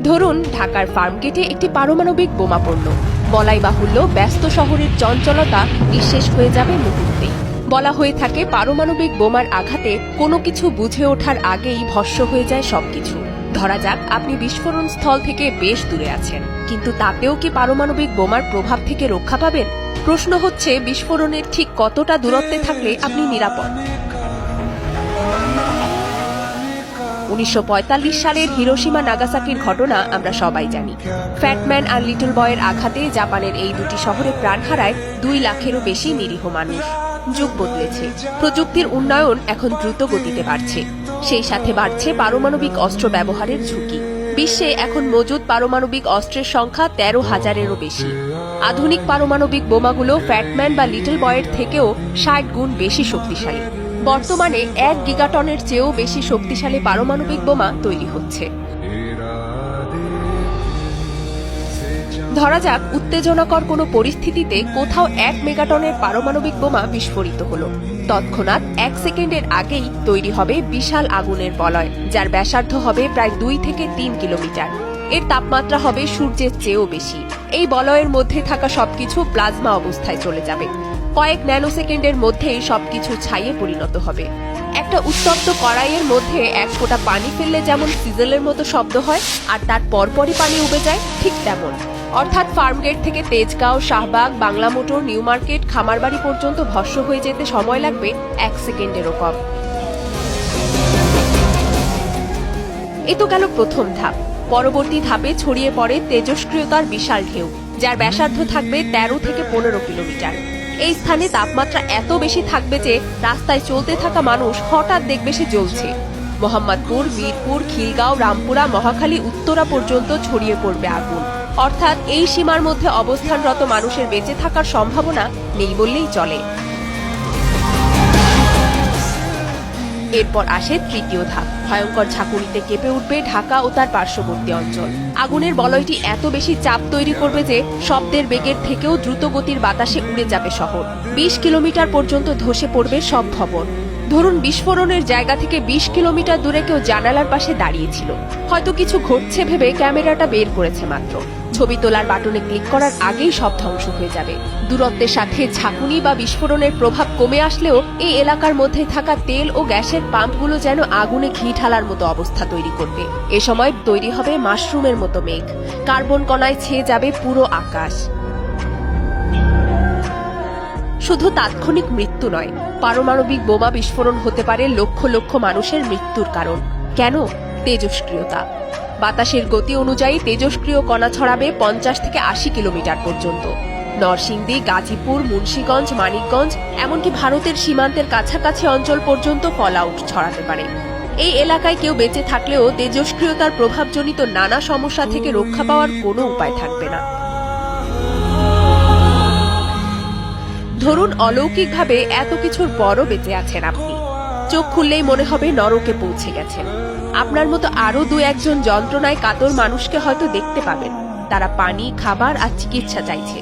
ধরুন ঢাকার ফার্মগেটে একটি পারমাণবিক বোমা পড়ল। বলাই বাহুল্য ব্যস্ত শহরের চঞ্চলতা নিঃশেষ হয়ে যাবে মুহূর্তেই। বলা হয়ে থাকে পারমাণবিক বোমার আঘাতে কোনো কিছু বুঝে ওঠার আগেই ভস্ম হয়ে যায় সবকিছু। ধরা যাক আপনি বিস্ফোরণ স্থল থেকে বেশ দূরে আছেন, কিন্তু তাতেও কি পারমাণবিক বোমার প্রভাব থেকে রক্ষা পাবেন? প্রশ্ন হচ্ছে, বিস্ফোরণের ঠিক কতটা দূরত্বে থাকলে আপনি নিরাপদ? 1945 সালের হিরোশিমা নাগাসাকির ঘটনা আমরা সবাই জানি। ফ্যাটম্যান আর লিটল বয়ের আঘাতে জাপানের এই দুটি শহরে প্রাণ হারায় 2 লাখেরও বেশি নিরীহ মানুষ। যুগ বদলেছে, প্রযুক্তির উন্নয়ন এখন দ্রুত গতিতে বাড়ছে। সেই সাথে বাড়ছে পারমাণবিক অস্ত্র ব্যবহারের ঝুঁকি। বিশ্বে এখন মজুদ পারমাণবিক অস্ত্রের সংখ্যা 13,000-এরও বেশি। আধুনিক পারমাণবিক বোমাগুলো ফ্যাটম্যান বা লিটল বয়ের থেকেও 60 গুণ বেশি শক্তিশালী। বর্তমানে 1 গিগাটনের চেয়েও বেশি শক্তিশালী পারমাণবিক বোমা তৈরি হচ্ছে। ধরা যাক উত্তেজনাকর কোনো পরিস্থিতিতে কোথাও 1 মেগাটনের পারমাণবিক বোমা বিস্ফোরিত হলো। তৎক্ষণাৎ 1 সেকেন্ডের আগেই তৈরি হবে বিশাল আগুনের বলয়, যার ব্যাসার্ধ হবে প্রায় 2 থেকে 3 কিলোমিটার। এর তাপমাত্রা হবে সূর্যের চেয়েও বেশি। এই বলয়ের মধ্যে থাকা সবকিছু প্লাজমা অবস্থায় চলে যাবে। কয়েক ন্যানোসেকেন্ডের মধ্যেই সবকিছু ছাইয়ে পরিণত হবে। একটা উত্তপ্ত কড়াইয়ের মধ্যে 1 ফোঁটা পানি ফেললে যেমন সিজলের মতো শব্দ হয়, আর তার পরপরই পানি উবে যায়, ঠিক তেমন। অর্থাৎ ফার্মগেট থেকে তেজগাঁও, শাহবাগ, বাংলা মোটর, নিউ মার্কেট, খামারবাড়ি পর্যন্ত ভস্ম হয়ে যেতে সময় লাগবে 1 সেকেন্ডেরও কম। এ তো গেল প্রথম ধাপ। পরবর্তী ধাপে ছড়িয়ে পড়ে তেজস্ক্রিয়তার বিশাল ঢেউ, যার ব্যাসার্ধ থাকবে 13 থেকে 15 কিলোমিটার। এই স্থানে তাপমাত্রা এত বেশি থাকবে যে রাস্তায় চলতে থাকা মানুষ হঠাৎ দেখবে সে জ্বলছে। মোহাম্মদপুর, মিরপুর, খিলগাঁও, রামপুরা, মহাখালী, উত্তরা পর্যন্ত ছড়িয়ে পড়বে আগুন। অর্থাৎ এই সীমার মধ্যে অবস্থানরত মানুষের বেঁচে থাকার সম্ভাবনা নেই বললেই চলে। এরপর আসে তৃতীয় ধাপ। ভয়ঙ্কর ঝাঁকুনিতে কেঁপে উঠবে ঢাকা ও তার পার্শ্ববর্তী অঞ্চল। আগুনের বলয়টি এত বেশি চাপ তৈরি করবে যে শব্দের বেগের থেকেও দ্রুত গতির বাতাসে উড়ে যাবে শহর। 20 কিলোমিটার পর্যন্ত ধসে পড়বে সব ভবন। ধরুন বিস্ফোরণের জায়গা থেকে 20 কিলোমিটার দূরে কেউ জানালার পাশে দাঁড়িয়েছিল, হয়তো কিছু ঘটছে ভেবে ক্যামেরাটা বের করেছে মাত্র। ছবি তোলার বাটনে ক্লিক করার আগেই সব ধ্বংস হয়ে যাবে। দূরত্বের সাথে ঝাঁকুনি বা বিস্ফোরণের প্রভাব কমে আসলেও এই এলাকার মধ্যে থাকা তেল ও গ্যাসের পাম্পগুলো যেন আগুনে ঘি ঢালার মতো অবস্থা তৈরি করবে। এ সময় তৈরি হবে মাশরুমের মতো মেঘ। কার্বন কণায় ছেয়ে যাবে পুরো আকাশ। শুধু তাৎক্ষণিক মৃত্যু নয়, পারমাণবিক বোমা বিস্ফোরণ হতে পারে লক্ষ লক্ষ মানুষের মৃত্যুর কারণ। কেন? তেজস্ক্রিয়তা। বাতাসের গতি অনুযায়ী তেজস্ক্রিয় কণা ছড়াবে 50 থেকে 80 কিলোমিটার পর্যন্ত। নরসিংদী, গাজীপুর, মুন্সিগঞ্জ, মানিকগঞ্জ, এমনকি ভারতের সীমান্তের কাছাকাছি অঞ্চল পর্যন্ত ফলআউট ছড়াতে পারে। এই এলাকায় কেউ বেঁচে থাকলেও তেজস্ক্রিয়তার প্রভাবজনিত নানা সমস্যা থেকে রক্ষা পাওয়ার কোনো উপায় থাকবে না। ধরুন অলৌকিকভাবে এত কিছুর পরও বেঁচে আছেন আপনি। চোখ খুললেই মনে হবে নরকে পৌঁছে গেছেন। আপনার মতো আরো 2-1 জন যন্ত্রণায় কাতর মানুষকে হয়তো দেখতে পাবেন। তারা পানি, খাবার আর চিকিৎসা চাইছে,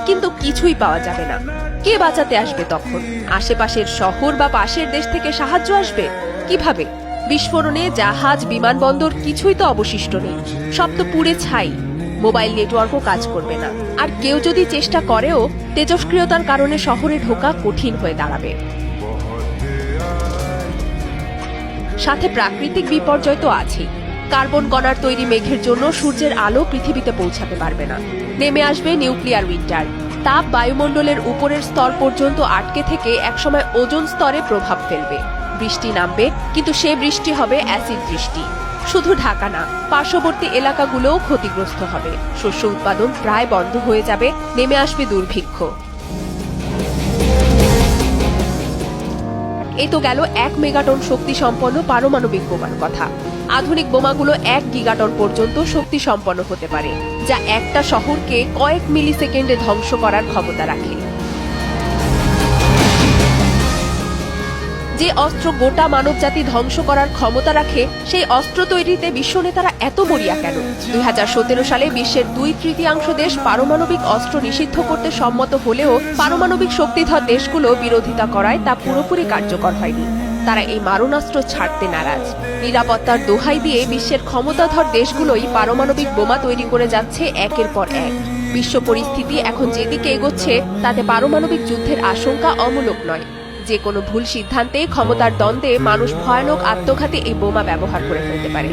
কিন্তু কিছুই পাওয়া যাবে না। কে বাঁচাতে আসবে তখন? আশেপাশের শহর বা পাশের দেশ থেকে সাহায্য আসবে কিভাবে? বিস্ফোরণে জাহাজ, বিমানবন্দর কিছুই তো অবশিষ্ট নেই, সব তো পুড়ে ছাই। মোবাইল নেটওয়ার্কও কাজ করবে না। আর কেউ যদি চেষ্টা করেও, তেজস্ক্রিয়তার কারণে শহরে ঢোকা কঠিন হয়ে দাঁড়াবে। সাথে প্রাকৃতিক বিপর্যয় তো আছেই। কার্বন কণার তৈরি মেঘের জন্য সূর্যের আলো পৃথিবীতে পৌঁছাতে পারবে না। নেমে আসবে নিউক্লিয়ার উইন্টার। তাপ বায়ুমণ্ডলের উপরের স্তর পর্যন্ত আটকে থেকে একসময় ওজোন স্তরে প্রভাব ফেলবে। বৃষ্টি নামবে, কিন্তু সে বৃষ্টি হবে অ্যাসিড বৃষ্টি। শুধু ঢাকা না, পার্শ্ববর্তী এলাকাগুলোও ক্ষতিগ্রস্ত হবে। শস্য উৎপাদন প্রায় বন্ধ হয়ে যাবে। নেমে আসবে দুর্ভিক্ষ। এই তো গেল 1 মেগাটন শক্তি সম্পন্ন পারমাণবিক বোমার কথা। আধুনিক বোমাগুলো 1 গিগাটন পর্যন্ত শক্তি সম্পন্ন হতে পারে, যা একটা শহরকে কয়েক মিলি সেকেন্ডে ধ্বংস করার ক্ষমতা রাখে। যে অস্ত্র গোটা মানবজাতি ধ্বংস করার ক্ষমতা রাখে, সেই অস্ত্র তৈরিতে বিশ্ব নেতারা এত মরিয়া কেন? 2017 সালে বিশ্বের 2/3 দেশ পারমাণবিক অস্ত্র নিষিদ্ধ করতে সম্মত হলেও পারমাণবিক শক্তিধর দেশগুলো বিরোধিতা করায় তা পুরোপুরি কার্যকর হয়নি। তারা এই মারণাস্ত্র ছাড়তে নারাজ। নিরাপত্তার দোহাই দিয়ে বিশ্বের ক্ষমতাধর দেশগুলোই পারমাণবিক বোমা তৈরি করে যাচ্ছে একের পর এক। বিশ্ব পরিস্থিতি এখন যেদিকে এগোচ্ছে তাতে পারমাণবিক যুদ্ধের আশঙ্কা অমূলক নয়। যে কোনো ভুল সিদ্ধান্তে ক্ষমতার দ্বন্দ্বে মানুষ ভয়ানক আত্মঘাতী এই বোমা ব্যবহার করে ফেলতে পারে।